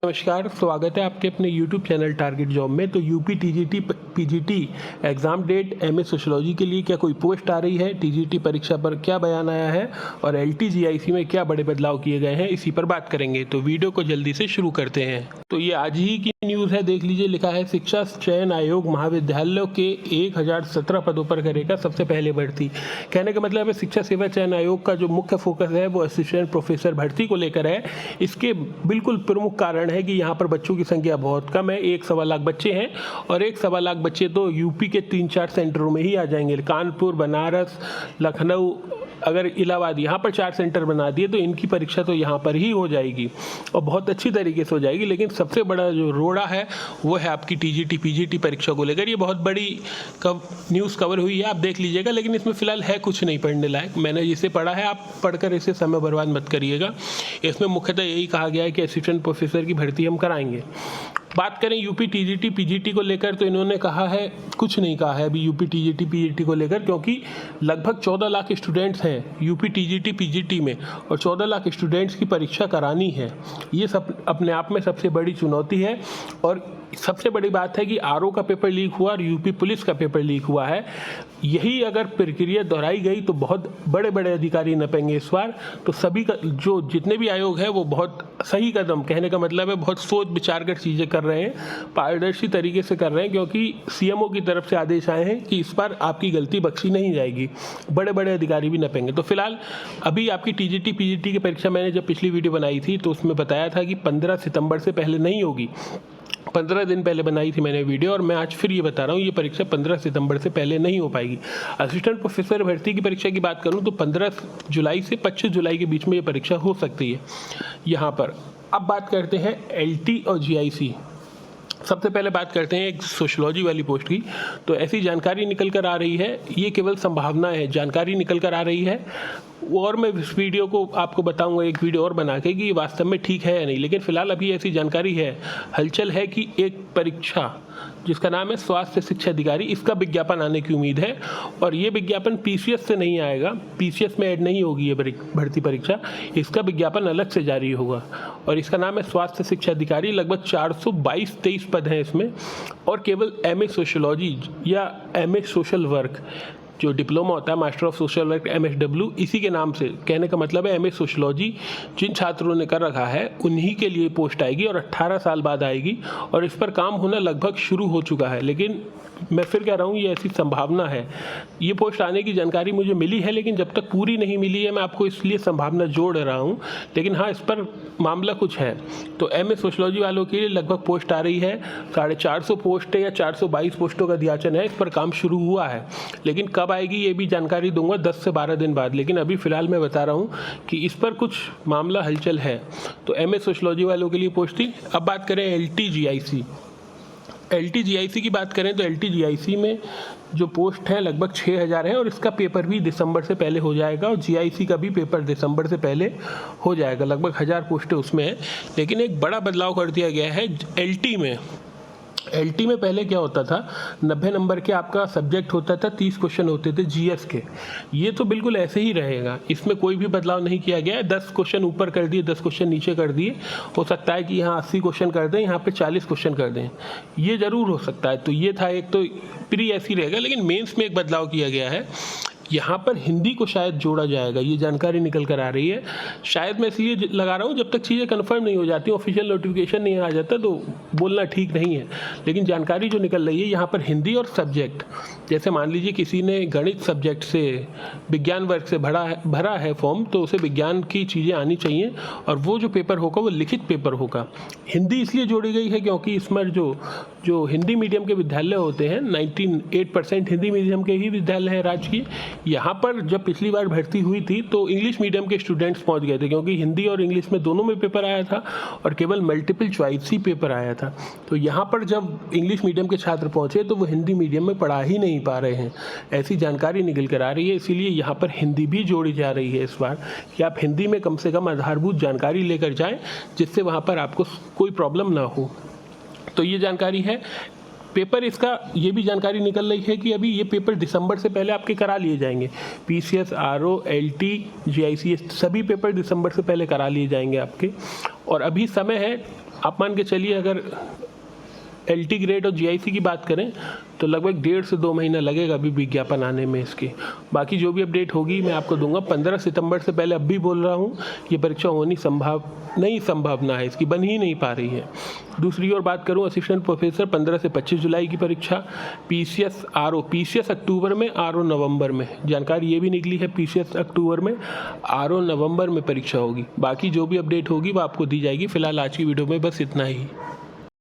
नमस्कार, स्वागत है आपके अपने YouTube चैनल टारगेट जॉब में। तो UP TGT PGT exam date MA sociology के लिए क्या कोई पोस्ट आ रही है, टीजीटी परीक्षा पर क्या बयान आया है और एलटीजीआईसी में क्या बड़े बदलाव किए गए हैं, इसी पर बात करेंगे। तो वीडियो को जल्दी से शुरू करते हैं। तो ये आज ही की न्यूज़ है, देख लीजिए। लिखा है शिक्षा चयन आयोग महाविद्यालयों के 1017 पदों पर करेगा सबसे पहले भर्ती। कहने का मतलब है शिक्षा सेवा चयन आयोग का जो मुख्य फोकस है वो असिस्टेंट प्रोफेसर भर्ती को लेकर है। इसके बिल्कुल प्रमुख कारण है कि यहाँ पर बच्चों की संख्या बहुत कम है। 1.25 लाख बच्चे हैं और 1.25 लाख बच्चे तो यूपी के 3-4 सेंटरों में ही आ जाएंगे। कानपुर, बनारस, लखनऊ, अगर इलाहाबाद यहाँ पर 4 सेंटर बना दिए तो इनकी परीक्षा तो यहाँ पर ही हो जाएगी और बहुत अच्छी तरीके से हो जाएगी। लेकिन सबसे बड़ा जो रोड़ा है वो है आपकी टीजीटी पीजीटी परीक्षा को लेकर। ये बहुत बड़ी न्यूज़ कवर हुई है, आप देख लीजिएगा। लेकिन इसमें फ़िलहाल है कुछ नहीं पढ़ने लायक। मैंने जिसे पढ़ा है, आप पढ़कर इसे समय बर्बाद मत करिएगा। इसमें मुख्यतः यही कहा गया है कि असिस्टेंट प्रोफेसर की भर्ती हम कराएंगे। बात करें यूपी टीजीटी पीजीटी को लेकर तो इन्होंने कहा है, कुछ नहीं कहा है अभी यूपी टीजीटी पीजीटी को लेकर, क्योंकि लगभग 14 लाख स्टूडेंट्स हैं यूपी टीजीटी पीजीटी में और 14 लाख स्टूडेंट्स की परीक्षा करानी है। ये सब अपने आप में सबसे बड़ी चुनौती है। और सबसे बड़ी बात है कि आरओ का पेपर लीक हुआ और यूपी पुलिस का पेपर लीक हुआ है। यही अगर प्रक्रिया दोहराई गई तो बहुत बड़े बड़े अधिकारी नपेंगे इस बार। तो सभी का जो जितने भी आयोग है वो बहुत सही कदम, कहने का मतलब है बहुत सोच विचार कर चीज़ें कर रहे हैं, पारदर्शी तरीके से कर रहे हैं, क्योंकि सीएमओ की तरफ से आदेश आए हैं कि इस बार आपकी गलती बख्शी नहीं जाएगी। बड़े बड़े अधिकारी भी नपेंगे। तो फिलहाल अभी आपकी टीजीटी पीजीटी की परीक्षा मैंने जब पिछली वीडियो बनाई थी तो उसमें बताया था कि 15 सितंबर से पहले नहीं होगी। 15 दिन पहले बनाई थी मैंने वीडियो और मैं आज फिर ये बता रहा हूँ, ये परीक्षा 15 सितंबर से पहले नहीं हो पाएगी। असिस्टेंट प्रोफेसर भर्ती की परीक्षा की बात करूँ तो 15 जुलाई से 25 जुलाई के बीच में ये परीक्षा हो सकती है यहाँ पर। अब बात करते हैं एलटी और जीआईसी। सबसे पहले बात करते हैं एक सोशियोलॉजी वाली पोस्ट की। तो ऐसी जानकारी निकल कर आ रही है, ये केवल संभावना है, जानकारी निकल कर आ रही है। और मैं इस वीडियो को आपको बताऊंगा एक वीडियो और बना के कि वास्तव में ठीक है या नहीं। लेकिन फिलहाल अभी ऐसी जानकारी है, हलचल है कि एक परीक्षा जिसका नाम है स्वास्थ्य शिक्षा अधिकारी, इसका विज्ञापन आने की उम्मीद है। और ये विज्ञापन पीसीएस से नहीं आएगा, पीसीएस में ऐड नहीं होगी ये भर्ती परीक्षा, इसका विज्ञापन अलग से जारी होगा और इसका नाम है स्वास्थ्य शिक्षा अधिकारी। लगभग 422-23 पद हैं इसमें और केवल एमए सोशियोलॉजी या एमए सोशल वर्क, जो डिप्लोमा होता है master of social work MSW, इसी के नाम से, कहने का मतलब है एमए सोशियोलॉजी जिन छात्रों ने कर रखा है उन्हीं के लिए पोस्ट आएगी और 18 साल बाद आएगी और इस पर काम होना लगभग शुरू हो चुका है। लेकिन मैं फिर कह रहा हूँ ये ऐसी संभावना है, ये पोस्ट आने की जानकारी मुझे मिली है लेकिन जब तक पूरी नहीं मिली है मैं आपको इसलिए संभावना जोड़ रहा हूँ। लेकिन हाँ, इस पर मामला कुछ है। तो एमए सोशियोलॉजी वालों के लिए लगभग पोस्ट आ रही है, 450 पोस्ट है या 422 पोस्टों का दियाचन है। इस पर काम शुरू हुआ है, लेकिन कब आएगी ये भी जानकारी दूंगा 10 से 12 दिन बाद। लेकिन अभी फ़िलहाल मैं बता रहा हूँ कि इस पर कुछ मामला हलचल है। तो एमए सोशियोलॉजी वालों के लिए पोस्ट थी। अब बात करें एलटीजीआईसी की बात करें तो एलटीजीआईसी में जो पोस्ट है लगभग 6000 है और इसका पेपर भी दिसंबर से पहले हो जाएगा और जीआईसी का भी पेपर दिसंबर से पहले हो जाएगा। लगभग 1000 पोस्टें उसमें हैं। लेकिन एक बड़ा बदलाव कर दिया गया है एलटी में पहले क्या होता था, 90 नंबर के आपका सब्जेक्ट होता था, 30 क्वेश्चन होते थे जीएस के। ये तो बिल्कुल ऐसे ही रहेगा, इसमें कोई भी बदलाव नहीं किया गया है। 10 क्वेश्चन ऊपर कर दिए, 10 क्वेश्चन नीचे कर दिए। हो सकता है कि यहाँ 80 क्वेश्चन कर दें, यहाँ पे 40 क्वेश्चन कर दें, ये ज़रूर हो सकता है। तो ये था एक, तो प्री ऐसी रहेगा। लेकिन मेंस में एक बदलाव किया गया है, यहाँ पर हिंदी को शायद जोड़ा जाएगा, ये जानकारी निकल कर आ रही है। शायद मैं इसलिए लगा रहा हूँ जब तक चीज़ें कंफर्म नहीं हो जाती, ऑफिशियल नोटिफिकेशन नहीं आ जाता तो बोलना ठीक नहीं है। लेकिन जानकारी जो निकल रही है यहाँ पर हिंदी और सब्जेक्ट, जैसे मान लीजिए किसी ने गणित सब्जेक्ट से विज्ञान वर्ग से भरा है फॉर्म, तो उसे विज्ञान की चीज़ें आनी चाहिए और वो जो पेपर होगा वो लिखित पेपर होगा। हिंदी इसलिए जोड़ी गई है क्योंकि इसमें जो हिंदी मीडियम के विद्यालय होते हैं, 98% हिंदी मीडियम के ही विद्यालय हैं राज्य की। यहाँ पर जब पिछली बार भर्ती हुई थी तो इंग्लिश मीडियम के स्टूडेंट्स पहुँच गए थे, क्योंकि हिंदी और इंग्लिश में दोनों में पेपर आया था और केवल मल्टीपल चॉइस ही पेपर आया था। तो यहाँ पर जब इंग्लिश मीडियम के छात्र पहुँचे तो वो हिंदी मीडियम में पढ़ा ही नहीं पा रहे हैं, ऐसी जानकारी निकल कर आ रही है। इसीलिए यहाँ पर हिंदी भी जोड़ी जा रही है इस बार, कि आप हिंदी में कम से कम आधारभूत जानकारी लेकर जाएँ, जिससे वहाँ पर आपको कोई प्रॉब्लम ना हो। तो ये जानकारी है। पेपर इसका ये भी जानकारी निकल रही है कि अभी ये पेपर दिसंबर से पहले आपके करा लिए जाएंगे। PCS, RO, LT, GICS सभी पेपर दिसंबर से पहले करा लिए जाएंगे आपके। और अभी समय है, आप मान के चलिए अगर LT ग्रेड और GIC की बात करें तो लगभग 1.5 से 2 महीना लगेगा अभी विज्ञापन आने में इसके। बाकी जो भी अपडेट होगी मैं आपको दूंगा। 15 सितंबर से पहले अब भी बोल रहा हूँ, ये परीक्षा होनी संभावना है इसकी, बन ही नहीं पा रही है। दूसरी ओर बात करूँ असिस्टेंट प्रोफेसर 15 से 25 जुलाई की परीक्षा। PCS, RO, PCS अक्टूबर में, RO नवंबर में। जानकारी ये भी निकली है PCS अक्टूबर में, RO नवंबर में परीक्षा होगी। बाकी जो भी अपडेट होगी वो आपको दी जाएगी। फिलहाल आज की वीडियो में बस इतना ही।